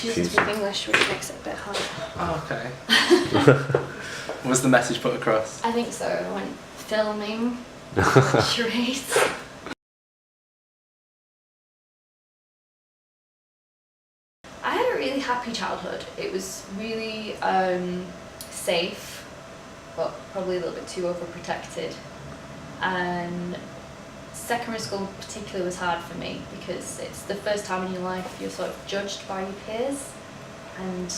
She doesn't speak English, which makes it a bit hard. Oh, okay. Was the message put across? I think so. I went filming charades. I had a really happy childhood. It was really safe, but probably a little bit too overprotected. And secondary school in particular was hard for me because it's the first time in your life you're sort of judged by your peers, and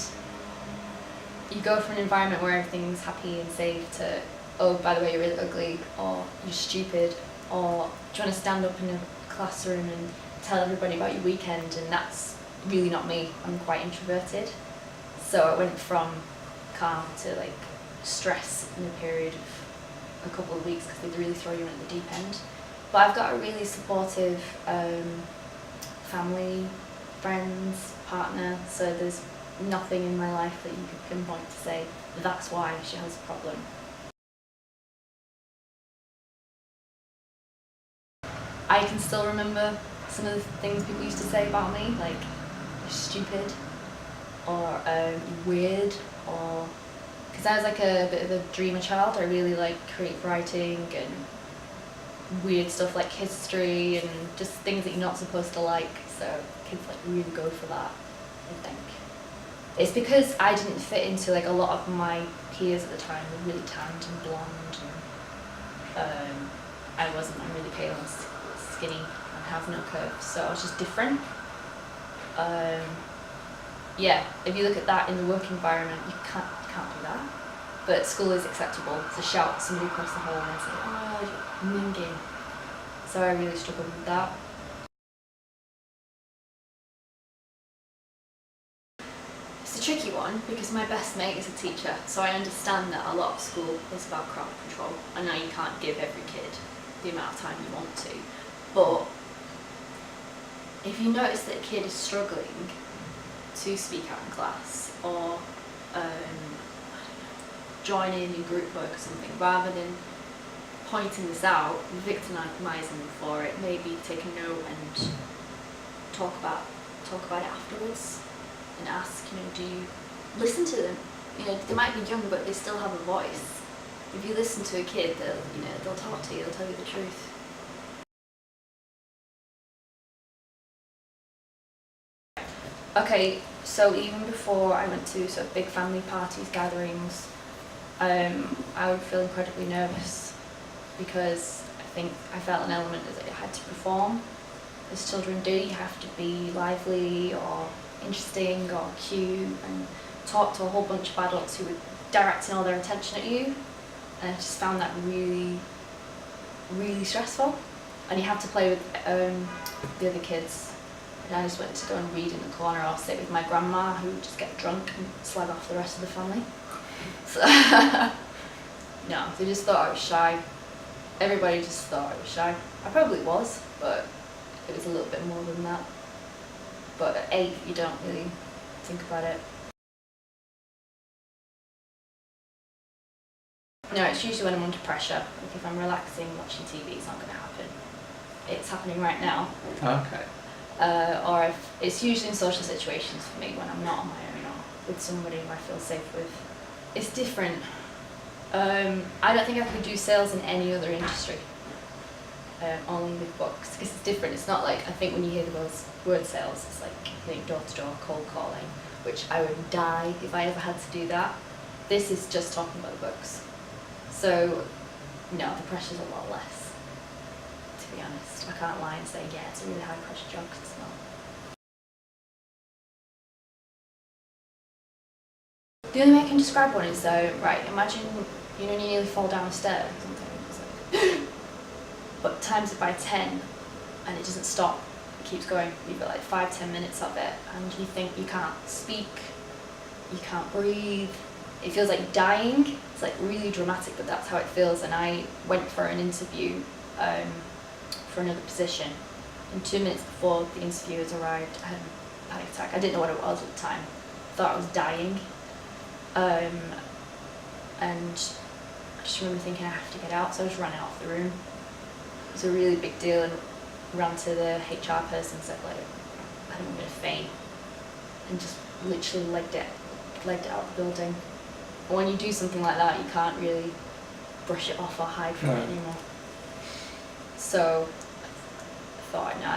you go from an environment where everything's happy and safe to, oh, by the way, you're really ugly, or you're stupid, or trying to stand up in a classroom and tell everybody about your weekend, and that's really not me. I'm quite introverted. So I went from calm to like stress in a period of a couple of weeks because they'd really throw you in at the deep end. But I've got a really supportive family, friends, partner, so there's nothing in my life that you could pinpoint to say that's why she has a problem. I can still remember some of the things people used to say about me, like you're stupid or weird, or because I was like a bit of a dreamer child. I really like creative writing and weird stuff like history and just things that you're not supposed to like, so kids like really go for that, I think. It's because I didn't fit into like a lot of my peers at the time. Were really tanned and blonde, and I'm really pale and skinny and have no curves, so I was just different. Yeah, if you look at that in the work environment, you can't do that. But at school is acceptable to shout somebody across the hall and say, oh, you're minging. So I really struggled with that. It's a tricky one because my best mate is a teacher, so I understand that a lot of school is about crowd control. I know you can't give every kid the amount of time you want to, but if you notice that a kid is struggling to speak out in class or join in group work or something, rather than pointing this out, victimising them for it, maybe take a note and talk about it afterwards and ask, do you listen to them? They might be young, but they still have a voice. If you listen to a kid, they'll talk to you, they'll tell you the truth. Okay, so even before I went to sort of big family parties, gatherings, I would feel incredibly nervous because I felt an element that I had to perform, as children do. You have to be lively or interesting or cute and talk to a whole bunch of adults who were directing all their attention at you, and I just found that really, really stressful. And you have to play with the other kids. And I just went to go and read in the corner or sit with my grandma, who would just get drunk and slag off the rest of the family. So no, they just thought I was shy. Everybody just thought I was shy. I probably was, but it was a little bit more than that. But at 8, you don't really think about it. No, it's usually when I'm under pressure. Like if I'm relaxing, watching TV, it's not going to happen. It's happening right now. Okay. Or it's usually in social situations for me when I'm not on my own or with somebody who I feel safe with. It's different. I don't think I could do sales in any other industry, only with books, because it's different. It's not like, I think when you hear the word sales, it's like door-to-door cold calling, which I would die if I ever had to do that. This is just talking about books. So, no, the pressure's a lot less, to be honest. I can't lie and say, yeah, it's a really high pressure job, because it's not. The only way I can describe one is right, imagine you nearly fall down a stair or something. But times it by 10 and it doesn't stop, it keeps going. You've got like 5-10 minutes of it and you think you can't speak, you can't breathe. It feels like dying. It's like really dramatic, but that's how it feels. And I went for an interview for another position, and 2 minutes before the interviewers arrived, I had a panic attack. I didn't know what it was at the time. I thought I was dying. And I just remember thinking I have to get out, so I just ran out of the room. It was a really big deal, and ran to the HR person and said, like, I think I'm going to faint, and just literally legged it out of the building. And when you do something like that, you can't really brush it off or hide from it anymore. So I thought, no,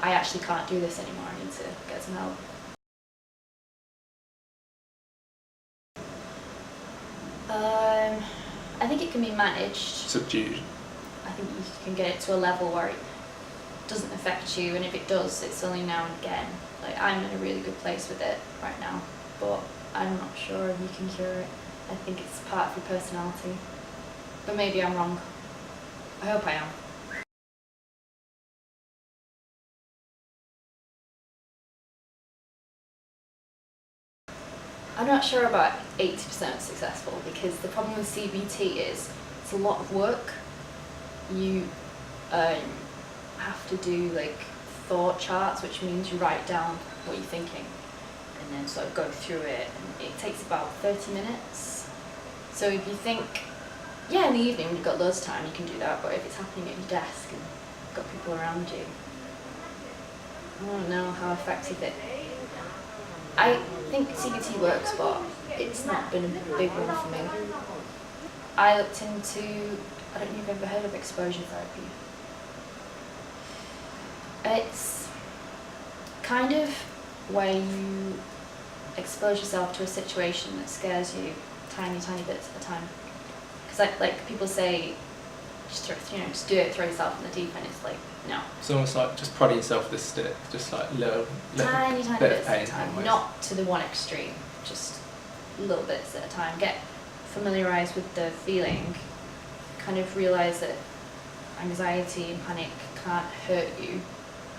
I actually can't do this anymore. I need to get some help. I think it can be managed. Subdued. I think you can get it to a level where it doesn't affect you, and if it does, it's only now and again. Like, I'm in a really good place with it right now, but I'm not sure if you can cure it. I think it's part of your personality. But maybe I'm wrong. I hope I am. I'm not sure about 80% successful, because the problem with CBT is it's a lot of work. You have to do like thought charts, which means you write down what you're thinking and then sort of go through it, and it takes about 30 minutes. So if you think, yeah, in the evening when you've got loads of time you can do that, but if it's happening at your desk and you've got people around you, I don't know how effective it is. I think CBT works, but it's not been a big one for me. I looked into, I don't know if you've ever heard of exposure therapy. It's kind of where you expose yourself to a situation that scares you tiny bits at a time. Because like people say, just do it, throw yourself in the deep end. It's like, no. It's almost like just prodding yourself with a stick, just like little tiny bit bits of pain at a time, almost. not to the one extreme, just little bits at a time. Get familiarised with the feeling, kind of realise that anxiety and panic can't hurt you,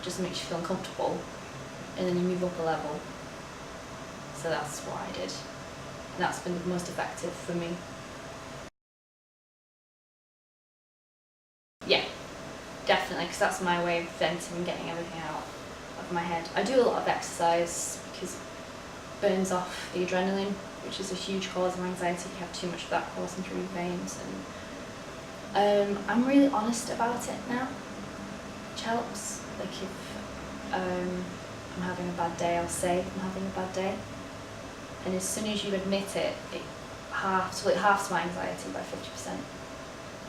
just makes you feel uncomfortable, and then you move up a level. So that's what I did, and that's been the most effective for me. Yeah, definitely, because that's my way of venting and getting everything out of my head. I do a lot of exercise because it burns off the adrenaline, which is a huge cause of anxiety. You have too much of that coursing through your veins, and I'm really honest about it now, which helps. Like if I'm having a bad day, I'll say I'm having a bad day, and as soon as you admit it, it halves my anxiety by 50%.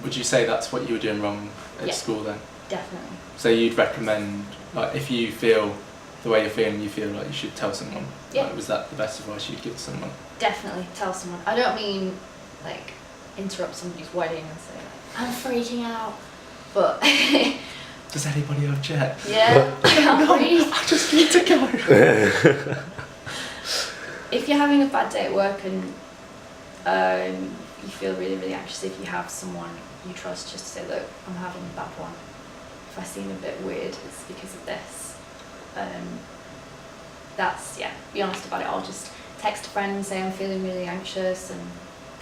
Would you say that's what you were doing wrong at school then? Definitely. So you'd recommend, like, if you feel the way you're feeling, you feel like you should tell someone? Yeah. Like, was that the best advice you'd give to someone? Definitely tell someone. I don't mean like interrupt somebody's wedding and say like, I'm freaking out, but does anybody object? Yeah, I can't breathe. I just need to go. If you're having a bad day at work and you feel really anxious, if you have someone you trust, just to say, look, I'm having a bad one. If I seem a bit weird, it's because of this. Be honest about it. I'll just text a friend and say I'm feeling really anxious, and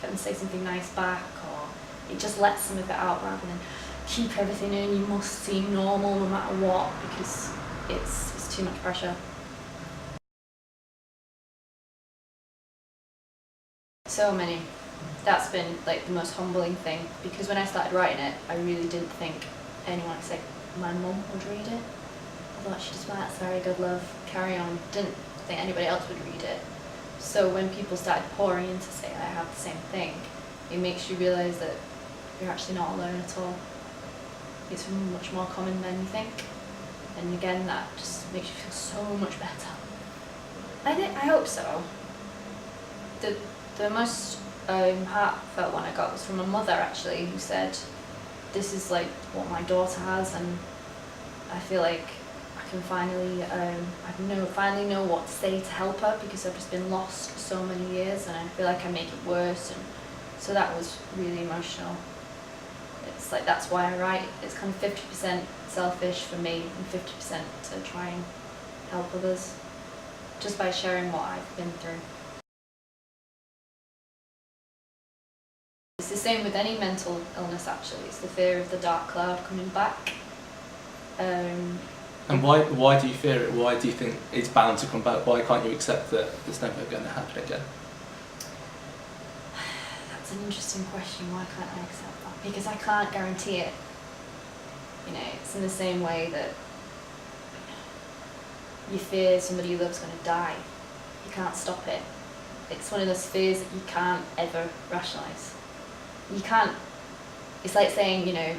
get them to say something nice back, or it just lets some of it out rather than keep everything in. You must seem normal no matter what, because it's too much pressure. So many. That's been like the most humbling thing, because when I started writing it, I really didn't think anyone except my mum would read it. I thought she'd just be like, that's very good, love, carry on. Didn't think anybody else would read it. So when people started pouring in to say I have the same thing, it makes you realise that you're actually not alone at all. It's much more common than you think. And again, that just makes you feel so much better. I hope so. The most heartfelt one I got was from a mother, actually, who said, this is like what my daughter has, and I feel like I can finally finally know what to say to help her, because I've just been lost for so many years and I feel like I make it worse. And so that was really emotional. It's like, that's why I write. It's kind of 50% selfish for me and 50% to try and help others, just by sharing what I've been through. It's the same with any mental illness, actually. It's the fear of the dark cloud coming back. And why do you fear it? Why do you think it's bound to come back? Why can't you accept that it's never going to happen again? That's an interesting question. Why can't I accept that? Because I can't guarantee it. You know, it's in the same way that you fear somebody you love is going to die. you can't stop it. It's one of those fears that you can't ever rationalise. You can't, it's like saying, you know,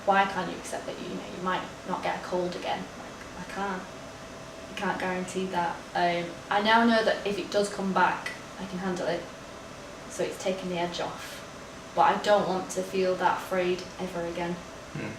why can't you accept that you might not get a cold again? Like, I can't. You can't guarantee that. I now know that if it does come back, I can handle it. So it's taken the edge off. But I don't want to feel that afraid ever again. Mm.